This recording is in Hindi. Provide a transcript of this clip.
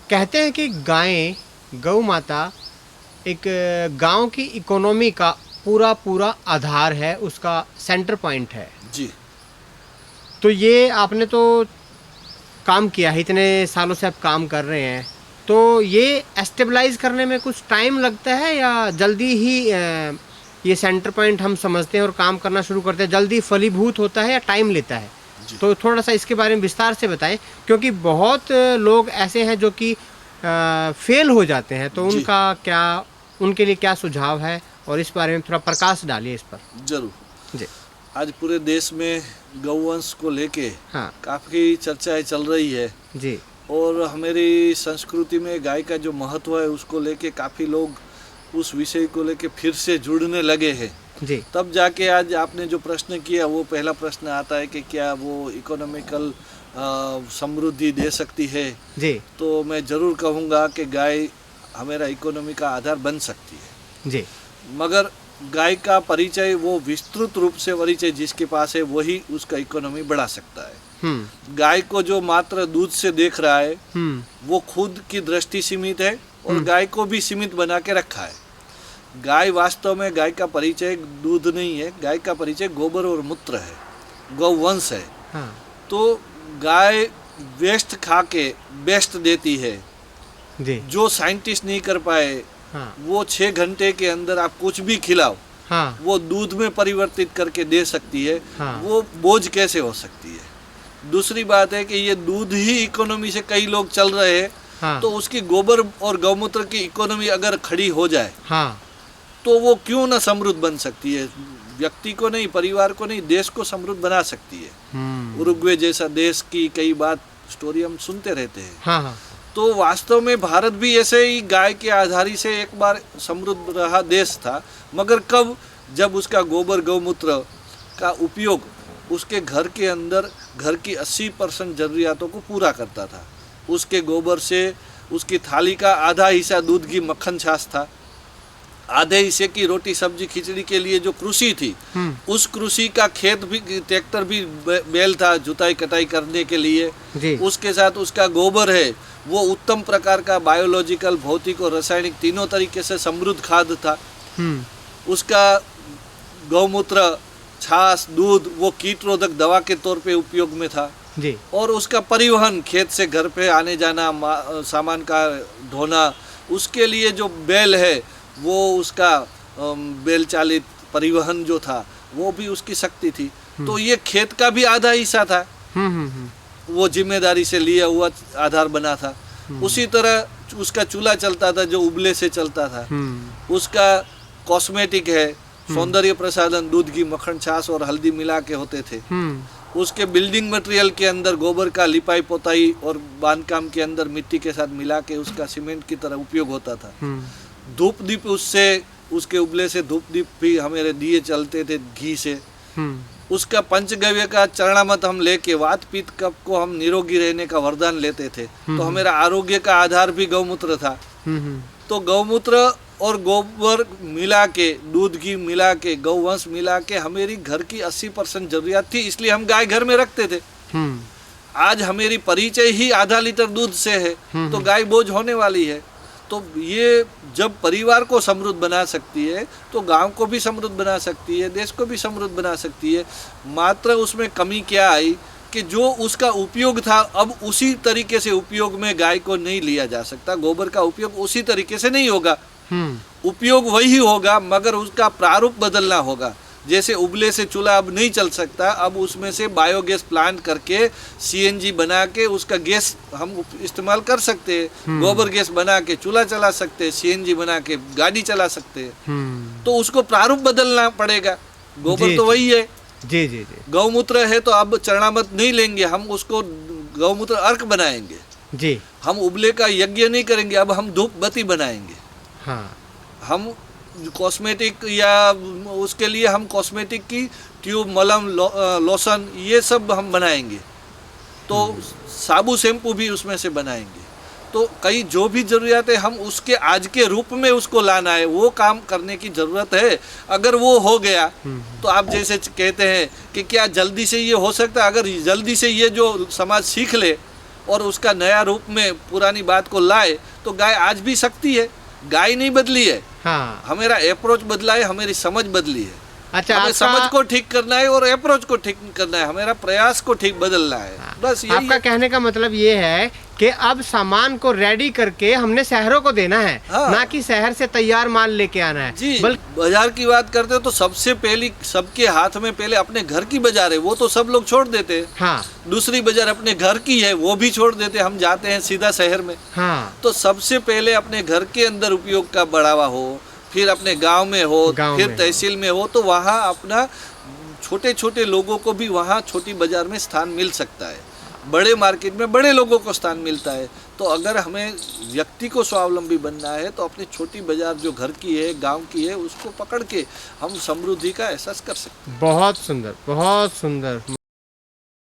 कहते हैं कि गायें, गौ माता एक गांव की इकोनॉमी का पूरा पूरा आधार है, उसका सेंटर पॉइंट है जी। तो ये आपने तो काम किया है, इतने सालों से आप काम कर रहे हैं, तो ये एस्टेबलाइज करने में कुछ टाइम लगता है या जल्दी ही ये सेंटर पॉइंट हम समझते हैं और काम करना शुरू करते हैं, जल्दी फलीभूत होता है या टाइम लेता है? तो थोड़ा सा इसके बारे में विस्तार से बताएं, क्योंकि बहुत लोग ऐसे हैं जो कि फेल हो जाते हैं, तो उनका क्या, उनके लिए क्या सुझाव है, और इस बारे में थोड़ा प्रकाश डालिए इस पर। जरूर जी। आज पूरे देश में गौवंश को लेके हाँ काफ़ी चर्चाएं चल रही है जी। और हमारी संस्कृति में गाय का जो महत्व है उसको लेके काफ़ी लोग उस विषय को लेके फिर से जुड़ने लगे हैं जी। तब जाके आज आपने जो प्रश्न किया वो पहला प्रश्न आता है कि क्या वो इकोनॉमिकल समृद्धि दे सकती है जी। तो मैं ज़रूर कहूँगा कि गाय हमारा इकोनॉमी का आधार बन सकती है जी। मगर गाय का परिचय वो विस्तृत रूप से परिचय जिसके पास है वही उसका इकोनॉमी बढ़ा सकता है। गाय को जो मात्र दूध से देख रहा है वो खुद की दृष्टि सीमित है और गाय को भी सीमित बना के रखा है। गाय वास्तव में गाय का परिचय दूध नहीं है, गाय का परिचय गोबर और मूत्र है, गौवंश है। हाँ। तो गाय वेस्ट खा के बेस्ट देती है जी। जो साइंटिस्ट नहीं कर पाए। हाँ। वो 6 घंटे के अंदर आप कुछ भी खिलाओ हाँ। वो दूध में परिवर्तित करके दे सकती है। हाँ। वो बोझ कैसे हो सकती है? दूसरी बात है कि ये दूध ही इकोनॉमी से कई लोग चल रहे हैं। हाँ। तो उसकी गोबर और गौमूत्र की इकोनॉमी अगर खड़ी हो जाए हाँ। तो वो क्यों ना समृद्ध बन सकती है? व्यक्ति को नहीं, परिवार को नहीं, देश को समृद्ध बना सकती है। उरुग्वे जैसा देश की कई बात स्टोरी हम सुनते रहते हैं। हाँ। हाँ। तो वास्तव में भारत भी ऐसे ही गाय के आधारी से एक बार समृद्ध रहा देश था, मगर कब? जब उसका गोबर गौमूत्र का उपयोग उसके घर के अंदर घर की 80% जरूरियातों को पूरा करता था। उसके गोबर से उसकी थाली का आधा हिस्सा दूध की मक्खन छाछ था, आधे हिस्से की रोटी सब्जी खिचड़ी के लिए जो कृषि थी उस कृषि का खेत भी, ट्रैक्टर भी बैल था जुताई कटाई करने के लिए जी। उसके साथ उसका गोबर है वो उत्तम प्रकार का बायोलॉजिकल, भौतिक और रासायनिक तीनों तरीके से समृद्ध खाद था। उसका गौमूत्र, छाछ, दूध वो कीटरोधक दवा के तौर पे उपयोग में था जी। और उसका परिवहन खेत से घर पे आने जाना, सामान का ढोना, उसके लिए जो बैल है वो उसका बैल चालित परिवहन जो था वो भी उसकी शक्ति थी। तो ये खेत का भी आधा हिस्सा था, वो जिम्मेदारी से लिया हुआ आधार बना था। उसी तरह उसका चूल्हा चलता था जो उबले से चलता था। उसका कॉस्मेटिक है, सौंदर्य प्रसाधन, दूध की मक्खन छाछ और हल्दी मिला के होते थे। उसके बिल्डिंग मटेरियल के अंदर गोबर का लिपाई पोताई और बांधकाम के अंदर मिट्टी के साथ मिला के उसका सीमेंट की तरह उपयोग होता था। धूप दीप उससे, उसके उबले से धूप दीप भी हमारे दिए चलते थे घी से। उसका पंचगव्य का चरणामत हम लेके वात पित्त कफ को हम निरोगी रहने का वरदान लेते थे। तो हमारा आरोग्य का आधार भी गौमूत्र था। तो गौमूत्र और गोबर मिला के, दूध घी मिला के, गौवंश मिला के हमारी घर की 80% जरूरियात थी, इसलिए हम गाय घर में रखते थे। आज हमारी परिचय ही आधा लीटर दूध से है, तो गाय बोझ होने वाली है। तो ये जब परिवार को समृद्ध बना सकती है तो गांव को भी समृद्ध बना सकती है, देश को भी समृद्ध बना सकती है। मात्र उसमें कमी क्या आई कि जो उसका उपयोग था अब उसी तरीके से उपयोग में गाय को नहीं लिया जा सकता। गोबर का उपयोग उसी तरीके से नहीं होगा, उपयोग वही होगा मगर उसका प्रारूप बदलना होगा। जैसे उबले से चूल्हा अब नहीं चल सकता, अब उसमें से बायोगैस प्लांट करके सीएनजी बना के उसका गैस हम इस्तेमाल कर सकते हैं। गोबर गैस बना के चूल्हा चला सकते हैं, सीएनजी बना के गाड़ी चला सकते हैं। तो उसको प्रारूप बदलना पड़ेगा। गोबर तो वही है। जी जी जी। गौमूत्र है तो अब चरणामत नहीं लेंगे, हम उसको गौमूत्र अर्क बनाएंगे जी। हम उबले का यज्ञ नहीं करेंगे, अब हम धूप बत्ती बनाएंगे। हाँ। हम कॉस्मेटिक या उसके लिए हम कॉस्मेटिक की ट्यूब, मलम, लोशन ये सब हम बनाएंगे। तो साबु शैम्पू भी उसमें से बनाएंगे। तो कई जो भी ज़रूरियात है हम उसके आज के रूप में उसको लाना है, वो काम करने की ज़रूरत है। अगर वो हो गया तो आप जैसे कहते हैं कि क्या जल्दी से ये हो सकता है? अगर जल्दी से ये जो समाज सीख ले और उसका नया रूप में पुरानी बात को लाए तो गाय आज भी शक्ति है। गाय नहीं बदली है, हाँ। हमारा अप्रोच बदला है, हमारी समझ बदली है। अच्छा, हमें आपका समझ को ठीक करना है और अप्रोच को ठीक करना है, हमारा प्रयास को ठीक बदलना है, बस यही आपका है। कहने का मतलब ये है कि अब सामान को रेडी करके हमने शहरों को देना है, हाँ। ना कि शहर से तैयार माल लेके आना है। जी, बल्कि बाजार की बात करते हो तो सबसे पहली सबके हाथ में पहले अपने घर की बाजार है, वो तो सब लोग छोड़ देते हैं। हाँ, दूसरी बाजार अपने घर की है, वो भी छोड़ देते हैं, हम जाते हैं सीधा शहर में। हाँ, तो सबसे पहले अपने घर के अंदर उपयोग का बढ़ावा हो, फिर अपने गांव में हो, गाँव फिर में तहसील में हो, तो वहाँ अपना छोटे छोटे लोगों को भी वहाँ छोटी बाजार में स्थान मिल सकता है, बड़े मार्केट में बड़े लोगों को स्थान मिलता है। तो अगर हमें व्यक्ति को स्वावलंबी बनना है तो अपनी छोटी बाजार जो घर की है, गांव की है, उसको पकड़ के हम समृद्धि का एहसास कर सकते हैं। बहुत सुंदर, बहुत सुंदर।